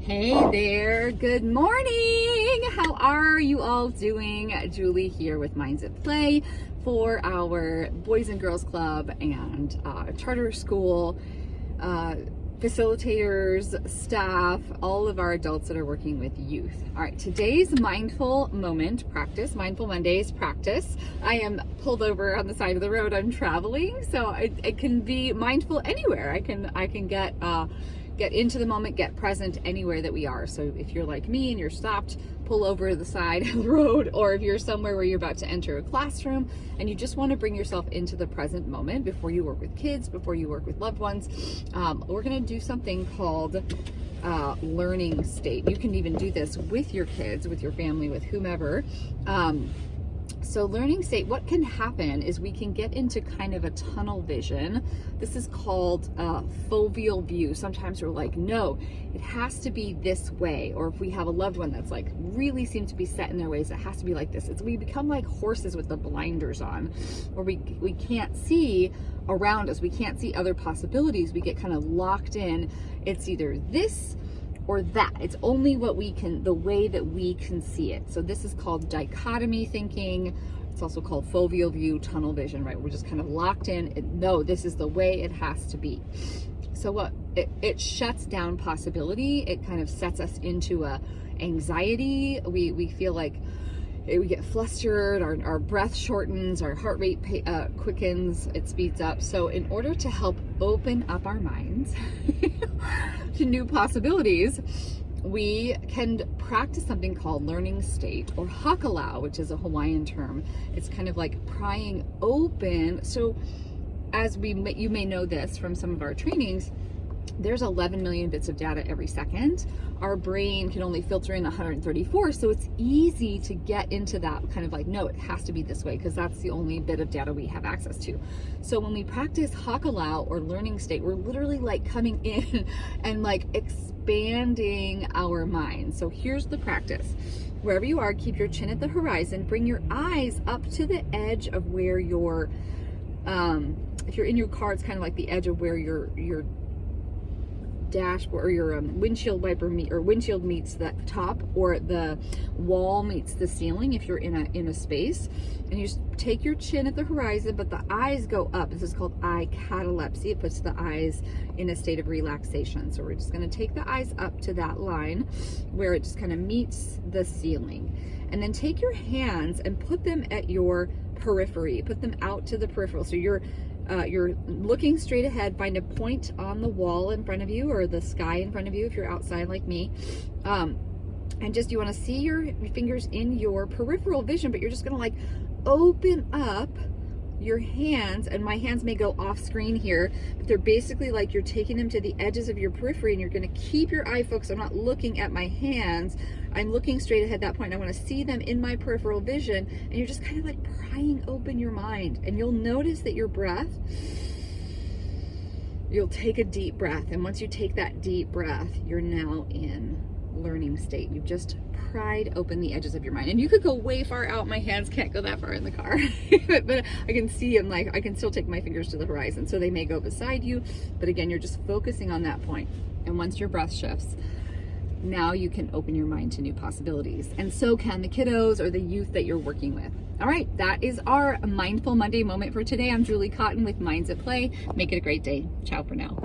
Hey there, good morning. How are you all doing? Julie here with Minds at Play for our Boys and Girls Club and charter school facilitators, staff, all of our adults that are working with youth. All right, today's mindful moment practice, Mindful Mondays practice. I am pulled over on the side of the road. I'm traveling, so it can be mindful anywhere. I can get into the moment, get present anywhere that we are. So if you're like me and you're stopped, pull over to the side of the road, or if you're somewhere where you're about to enter a classroom and you just want to bring yourself into the present moment before you work with kids, before you work with loved ones, we're going to do something called learning state. You can even do this with your kids, with your family, with whomever. So learning state, what can happen is we can get into kind of a tunnel vision. This is called foveal view. Sometimes we're like, no, it has to be this way. Or if we have a loved one that's like really seems to be set in their ways, it has to be like this. We become like horses with the blinders on, where we can't see around us. We can't see other possibilities. We get kind of locked in. It's either this or that. It's only what we can, the way that we can see it. So this is called dichotomy thinking. It's also called foveal view, tunnel vision, right? We're just kind of locked in. No, this is the way it has to be. So what it shuts down possibility. It kind of sets us into a anxiety. We feel like we get flustered, our breath shortens, our heart rate quickens, it speeds up. So in order to help open up our minds to new possibilities, we can practice something called learning state, or hakalau, which is a Hawaiian term. It's kind of like prying open. So as you may know this from some of our trainings, there's 11 million bits of data every second. Our brain can only filter in 134, so it's easy to get into that kind of like, no, it has to be this way, because that's the only bit of data we have access to. So when we practice hakalau, or learning state, we're literally like coming in and like expanding our mind. So here's the practice. Wherever you are, keep your chin at the horizon, bring your eyes up to the edge of where your, if you're in your car, it's kind of like the edge of where your dashboard or your windshield wiper windshield meets the top, or the wall meets the ceiling if you're in a space. And you just take your chin at the horizon, but the eyes go up. This is called eye catalepsy. It puts the eyes in a state of relaxation. So we're just going to take the eyes up to that line where it just kind of meets the ceiling, and then take your hands and put them at your periphery, put them out to the peripheral. So you're looking straight ahead. Find a point on the wall in front of you, or the sky in front of you if you're outside like me. And just, you want to see your fingers in your peripheral vision, but you're just going to like open up your hands, and my hands may go off screen here, but they're basically like you're taking them to the edges of your periphery, and you're going to keep your eye focused. I'm not looking at my hands. I'm looking straight ahead at that point. I want to see them in my peripheral vision, and you're just kind of like prying open your mind. And you'll notice that your breath, you'll take a deep breath, and once you take that deep breath, you're now in learning state. You've just pried open the edges of your mind. And you could go way far out. My hands can't go that far in the car, but I can see them. Like, I can still take my fingers to the horizon, so they may go beside you, but again, you're just focusing on that point. And once your breath shifts, now you can open your mind to new possibilities, and so can the kiddos or the youth that you're working with. All right, that is our Mindful Monday moment for today. I'm Julie Cotton with Minds at Play. Make it a great day. Ciao for now.